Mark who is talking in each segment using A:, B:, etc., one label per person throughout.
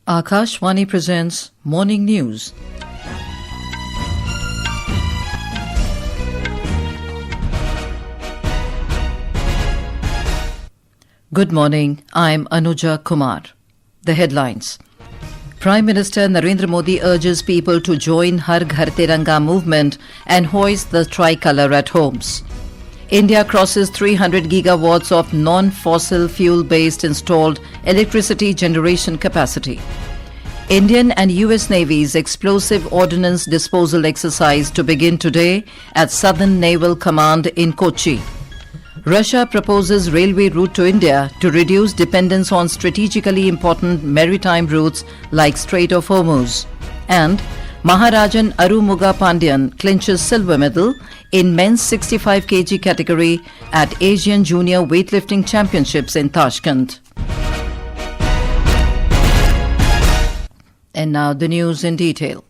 A: Akashvani presents Morning News. Good morning, I'm Anuja Kumar. The headlines. Prime Minister Narendra Modi urges people to join Har Ghar Tiranga movement and hoist the tricolour at homes. India crosses 300 gigawatts of non-fossil fuel-based installed electricity generation capacity. Indian and US Navy's Explosive Ordnance Disposal Exercise to begin today at Southern Naval Command in Kochi. Russia proposes railway route to India to reduce dependence on strategically important maritime routes like Strait of Hormuz. And Maharajan Arumugapandian clinches silver medal in men's 65 kg category at Asian Junior Weightlifting Championships in Tashkent. And now the news in detail.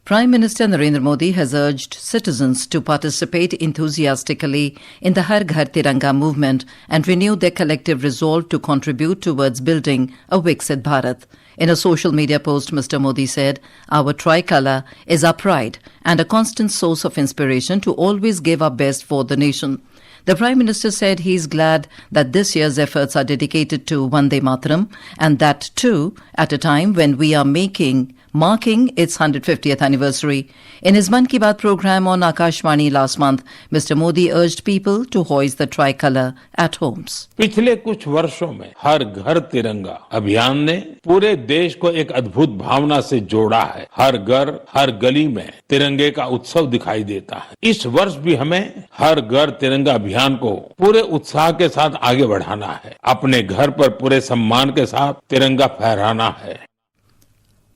A: Prime Minister Narendra Modi has urged citizens to participate enthusiastically in the Har Ghar Tiranga movement and renew their collective resolve to contribute towards building a Viksit Bharat. In a social media post, Mr. Modi said, "Our tricolour is our pride and a constant source of inspiration to always give our best for the nation." The Prime Minister said he is glad that this year's efforts are dedicated to Vande Mataram, and that too at a time when we are marking its 150th anniversary. In his Mann Ki Baat program on Akashvani last month, Mr. Modi urged people to hoist the tricolour at homes.
B: पिछले कुछ वर्षों में हर घर तिरंगा अभियान ने पूरे देश को एक अद्भुत भावना से जोड़ा है। हर घर, हर गली में तिरंगे का उत्सव दिखाई देता है। इस वर्ष भी हमें हर घर तिरंगा अभियान को पूरे उत्साह के साथ आगे बढ़ाना है। अपने घर पर पूरे सम्मान के साथ तिरंगा फहराना है।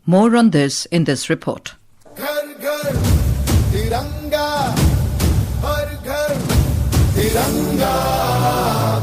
A: More on this in this report.
C: घर घर तिरंगा, हर घर तिरंगा,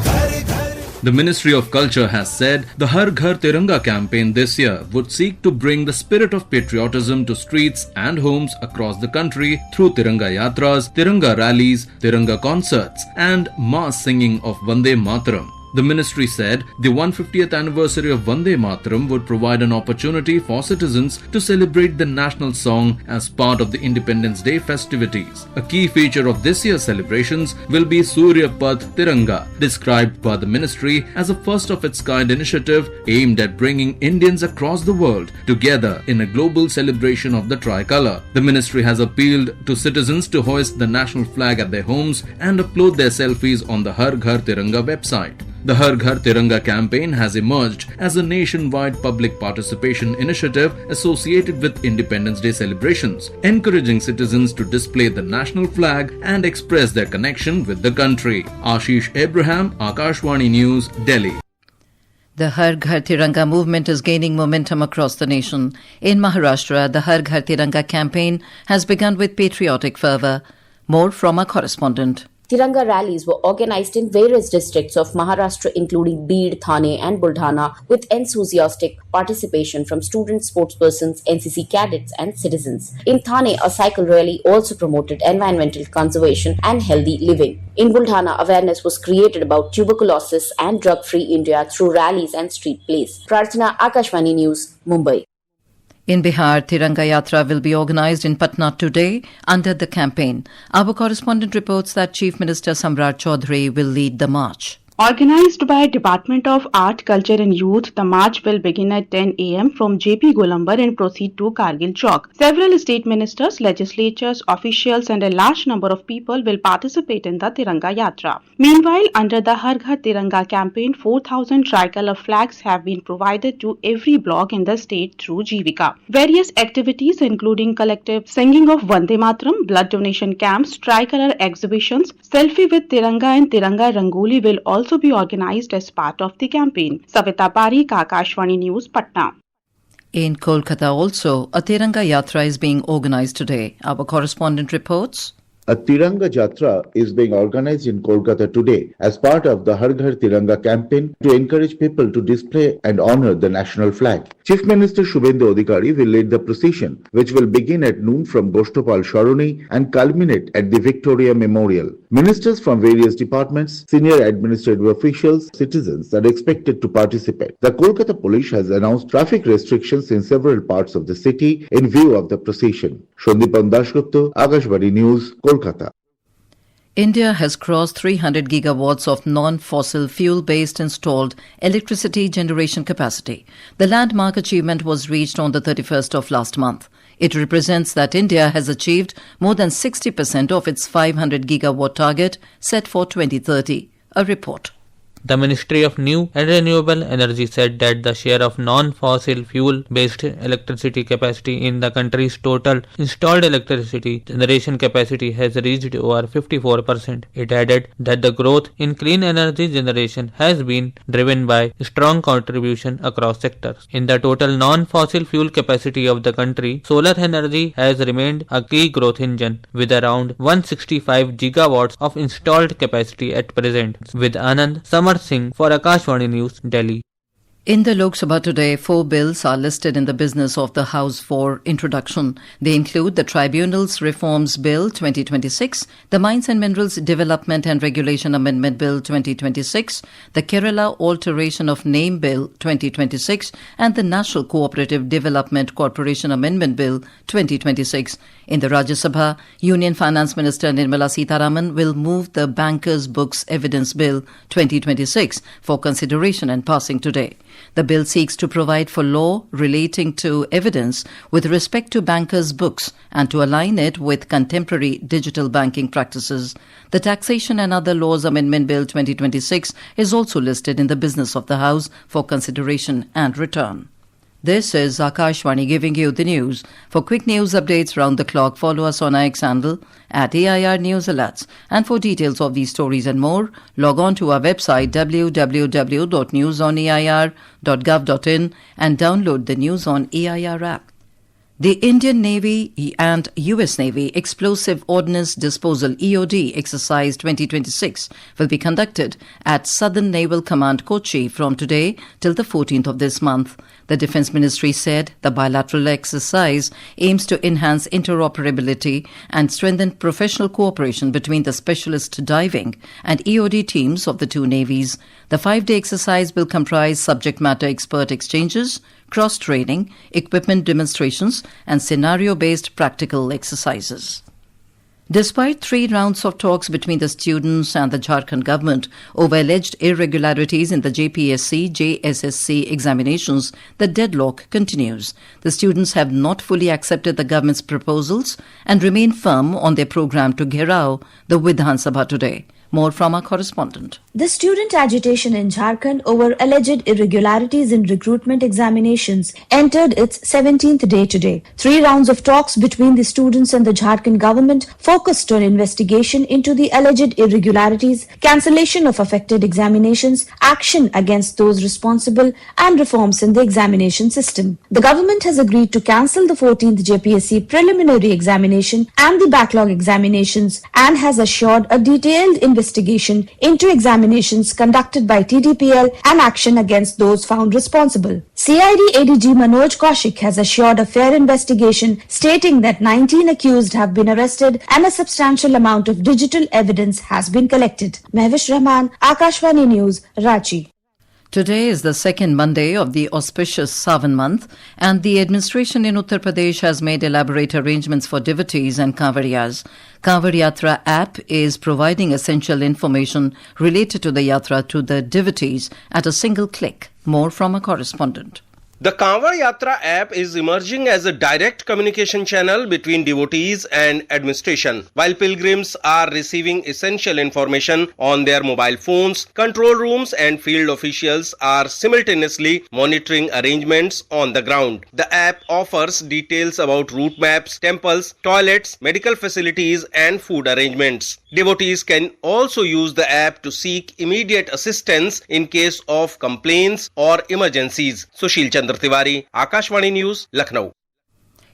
C: घर घर.
D: The Ministry of Culture has said the Har Ghar Tiranga campaign this year would seek to bring the spirit of patriotism to streets and homes across the country through Tiranga Yatras, Tiranga rallies, Tiranga concerts and mass singing of Vande Mataram. The ministry said the 150th anniversary of Vande Mataram would provide an opportunity for citizens to celebrate the national song as part of the Independence Day festivities. A key feature of this year's celebrations will be Surya Path Tiranga, described by the ministry as a first-of-its-kind initiative aimed at bringing Indians across the world together in a global celebration of the tricolour. The ministry has appealed to citizens to hoist the national flag at their homes and upload their selfies on the Har Ghar Tiranga website. The Har Ghar Tiranga campaign has emerged as a nationwide public participation initiative associated with Independence Day celebrations, encouraging citizens to display the national flag and express their connection with the country. Ashish Abraham, Akashvani News, Delhi.
A: The Har Ghar Tiranga movement is gaining momentum across the nation. In Maharashtra, the Har Ghar Tiranga campaign has begun with patriotic fervour. More from our correspondent.
E: Tiranga rallies were organized in various districts of Maharashtra including Beed, Thane and Buldhana with enthusiastic participation from students, sportspersons, NCC cadets and citizens. In Thane, a cycle rally also promoted environmental conservation and healthy living. In Buldhana, awareness was created about tuberculosis and drug-free India through rallies and street plays. Prarthana, Akashvani News, Mumbai.
A: In Bihar, Tiranga Yatra will be organised in Patna today under the campaign. Our correspondent reports that Chief Minister Samrat Chaudhary will lead the march.
F: Organized by Department of Art, Culture and Youth, the march will begin at 10 a.m. from JP Golambar and proceed to Kargil Chowk. Several state ministers, legislatures, officials and a large number of people will participate in the Tiranga Yatra. Meanwhile, under the Har Ghar Tiranga campaign, 4,000 tricolour flags have been provided to every block in the state through Jivika. Various activities including collective singing of Vande Mataram, blood donation camps, tricolour exhibitions, selfie with Tiranga and Tiranga Rangoli will also be organized as part of the campaign. Savita Parikh, Akashvani News, Patna.
A: In Kolkata also, a Tiranga Yatra is being organized today. Our correspondent reports.
G: A Tiranga Jatra is being organized in Kolkata today as part of the Har Ghar Tiranga campaign to encourage people to display and honor the national flag. Chief Minister Shubhendu Adhikari will lead the procession, which will begin at noon from Goshtapal Sharoni and culminate at the Victoria Memorial. Ministers from various departments, senior administrative officials, citizens are expected to participate. The Kolkata Police has announced traffic restrictions in several parts of the city in view of the procession. Shandipan Dashgupta, Akashvani News, Kolkata.
A: India has crossed 300 gigawatts of non-fossil fuel-based installed electricity generation capacity. The landmark achievement was reached on the 31st of last month. It represents that India has achieved more than 60% of its 500 gigawatt target set for 2030. A report.
H: The Ministry of New and Renewable Energy said that the share of non-fossil fuel-based electricity capacity in the country's total installed electricity generation capacity has reached over 54%. It added that the growth in clean energy generation has been driven by strong contribution across sectors. In the total non-fossil fuel capacity of the country, solar energy has remained a key growth engine with around 165 gigawatts of installed capacity at present. With Anand Samar Singh for Akashvani News, Delhi.
A: In the Lok Sabha today, 4 bills are listed in the business of the House for introduction. They include the Tribunals Reforms Bill 2026, the Mines and Minerals Development and Regulation Amendment Bill 2026, the Kerala Alteration of Name Bill 2026, and the National Cooperative Development Corporation Amendment Bill 2026. In the Rajya Sabha, Union Finance Minister Nirmala Sitharaman will move the Bankers' Books Evidence Bill 2026 for consideration and passing today. The bill seeks to provide for law relating to evidence with respect to bankers' books and to align it with contemporary digital banking practices. The Taxation and Other Laws Amendment Bill 2026 is also listed in the business of the House for consideration and return. This is Akashvani giving you the news. For quick news updates round the clock, follow us on our X handle at AIR News Alerts. And for details of these stories and more, log on to our website www.newsonair.gov.in and download the News on AIR app. The Indian Navy and US Navy Explosive Ordnance Disposal EOD Exercise 2026 will be conducted at Southern Naval Command Kochi from today till the 14th of this month. The Defence Ministry said the bilateral exercise aims to enhance interoperability and strengthen professional cooperation between the specialist diving and EOD teams of the two navies. The 5-day exercise will comprise subject matter expert exchanges, cross-training, equipment demonstrations, and scenario-based practical exercises. Despite 3 rounds of talks between the students and the Jharkhand government over alleged irregularities in the JPSC-JSSC examinations, the deadlock continues. The students have not fully accepted the government's proposals and remain firm on their program to Gherao the Vidhan Sabha today. More from our correspondent.
I: The student agitation in Jharkhand over alleged irregularities in recruitment examinations entered its 17th day today. 3 rounds of talks between the students and the Jharkhand government focused on investigation into the alleged irregularities, cancellation of affected examinations, action against those responsible, and reforms in the examination system. The government has agreed to cancel the 14th JPSC preliminary examination and the backlog examinations and has assured a detailed investigation into examinations conducted by TDPL and action against those found responsible. CID ADG Manoj Kaushik has assured a fair investigation, stating that 19 accused have been arrested and a substantial amount of digital evidence has been collected. Mehwish Rahman, Akashvani News, Ranchi.
A: Today is the second Monday of the auspicious Savan month, and the administration in Uttar Pradesh has made elaborate arrangements for devotees and Kanvariyas. Kanvar Yatra app is providing essential information related to the yatra to the devotees at a single click. More from a correspondent.
J: The Kanvar Yatra app is emerging as a direct communication channel between devotees and administration. While pilgrims are receiving essential information on their mobile phones, control rooms and field officials are simultaneously monitoring arrangements on the ground. The app offers details about route maps, temples, toilets, medical facilities and food arrangements. Devotees can also use the app to seek immediate assistance in case of complaints or emergencies. Sushil Chandra Tiwari, Akashvani News, Lucknow.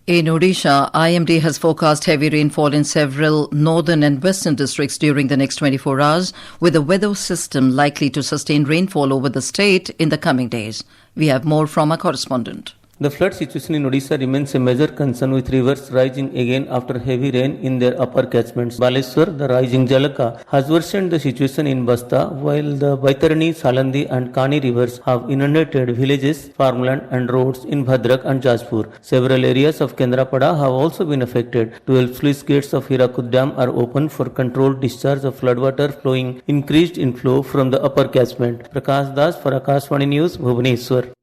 A: In Odisha, IMD has forecast heavy rainfall in several northern and western districts during the next 24 hours, with the weather system likely to sustain rainfall over the state in the coming days. We have more from our correspondent.
K: The flood situation in Odisha remains a major concern, with rivers rising again after heavy rain in their upper catchments. Baleswar, the rising Jalaka, has worsened the situation in Basta, while the Baitarani, Salandi and Kani rivers have inundated villages, farmland and roads in Bhadrak and Jajpur. Several areas of Kendrapada have also been affected. 12 sluice gates of Hirakud Dam are open for controlled discharge of floodwater flowing increased inflow from the upper catchment. Prakash Das for Akashvani News, Bhubaneswar.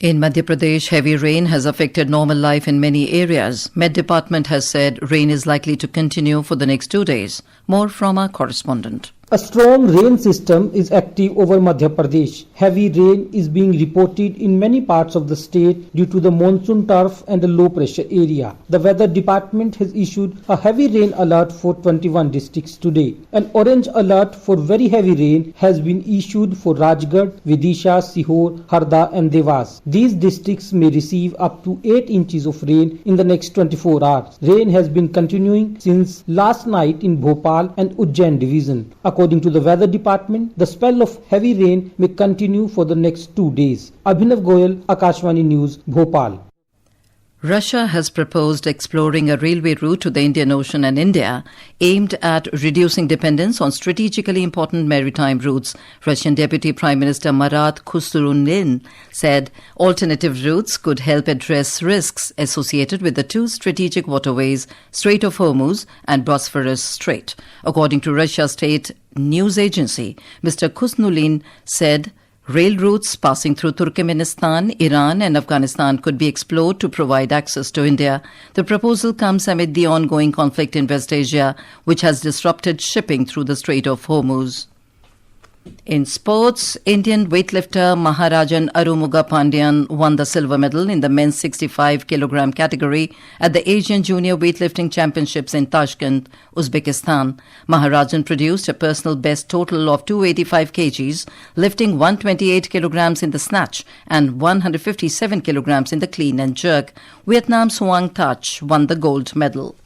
A: In Madhya Pradesh, heavy rain has affected normal life in many areas. Met Department has said rain is likely to continue for the next 2 days. More from our correspondent.
L: A strong rain system is active over Madhya Pradesh. Heavy rain is being reported in many parts of the state due to the monsoon turf and the low pressure area. The weather department has issued a heavy rain alert for 21 districts today. An orange alert for very heavy rain has been issued for Rajgarh, Vidisha, Sihor, Harda and Devas. These districts may receive up to 8 inches of rain in the next 24 hours. Rain has been continuing since last night in Bhopal and Ujjain division. According to the weather department, the spell of heavy rain may continue for the next 2 days. Abhinav Goyal, Akashvani News, Bhopal.
A: Russia has proposed exploring a railway route to the Indian Ocean and India aimed at reducing dependence on strategically important maritime routes. Russian Deputy Prime Minister Marat Khusrunlin said alternative routes could help address risks associated with the two strategic waterways, Strait of Hormuz and Bosphorus Strait. According to Russia's state news agency, Mr. Khusrunlin said rail routes passing through Turkmenistan, Iran and Afghanistan could be explored to provide access to India. The proposal comes amid the ongoing conflict in West Asia, which has disrupted shipping through the Strait of Hormuz. In sports, Indian weightlifter Maharajan Arumugapandian won the silver medal in the men's 65 kg category at the Asian Junior Weightlifting Championships in Tashkent, Uzbekistan. Maharajan produced a personal best total of 285 kgs, lifting 128 kg in the snatch and 157 kg in the clean and jerk. Vietnam's Hoang Thach won the gold medal.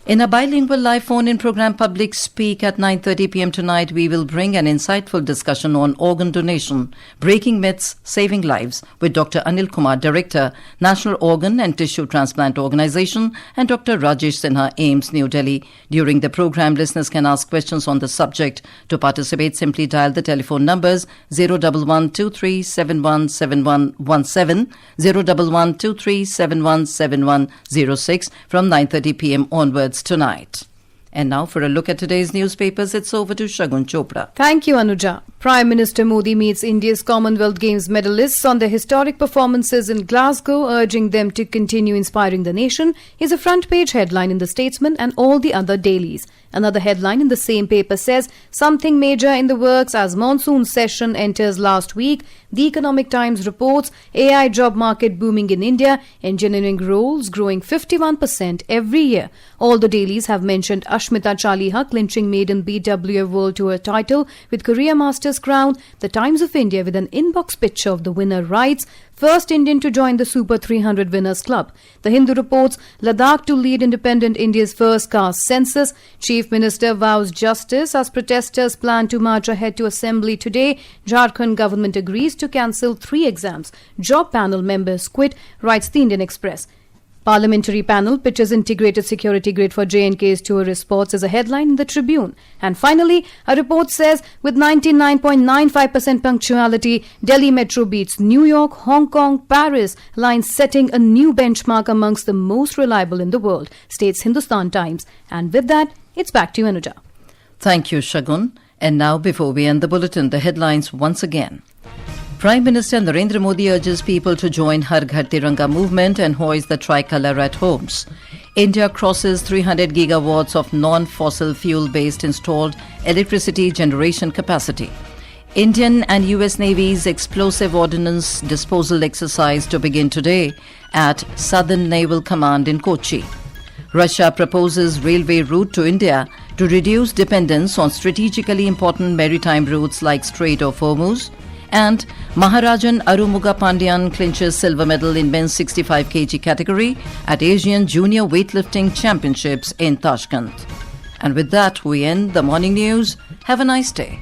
A: In a bilingual live phone-in program Public Speak at 9:30 p.m. tonight, we will bring an insightful discussion on organ donation, breaking myths, saving lives, with Dr. Anil Kumar, Director, National Organ and Tissue Transplant Organization, and Dr. Rajesh Sinha, AIMS, New Delhi. During the program, listeners can ask questions on the subject. To participate, simply dial the telephone numbers 01123717117, 01123717106 from 9:30 p.m. onwards tonight. And now for a look at today's newspapers, it's over to Shagun Chopra.
M: Thank you, Anuja. Prime Minister Modi meets India's Commonwealth Games medalists on their historic performances in Glasgow, urging them to continue inspiring the nation, is a front-page headline in The Statesman and all the other dailies. Another headline in the same paper says, something major in the works as monsoon session enters last week. The Economic Times reports AI job market booming in India, engineering roles growing 51% every year. All the dailies have mentioned Ashmita Chaliha clinching maiden BWF World Tour title with Career Masters crown. The Times of India, with an inbox picture of the winner, writes, first Indian to join the Super 300 Winners Club. The Hindu reports Ladakh to lead independent India's first caste census. Chief Minister vows justice as protesters plan to march ahead to Assembly today. Jharkhand government agrees to cancel 3 exams. Job panel members quit, writes the Indian Express. Parliamentary panel pitches integrated security grid for J&K's tourist spots as a headline in the Tribune. And finally, a report says with 99.95% punctuality, Delhi Metro beats New York, Hong Kong, Paris, lines setting a new benchmark amongst the most reliable in the world, states Hindustan Times. And with that, it's back to you, Anuja.
A: Thank you, Shagun. And now, before we end the bulletin, the headlines once again. Prime Minister Narendra Modi urges people to join Har Ghar Tiranga movement and hoist the tricolour at homes. India crosses 300 gigawatts of non-fossil fuel-based installed electricity generation capacity. Indian and US Navy's Explosive Ordnance Disposal Exercise to begin today at Southern Naval Command in Kochi. Russia proposes railway route to India to reduce dependence on strategically important maritime routes like Strait of Hormuz. And Maharajan Arumugapandian clinches silver medal in men's 65 kg category at Asian Junior Weightlifting Championships in Tashkent. And with that, we end the morning news. Have a nice day.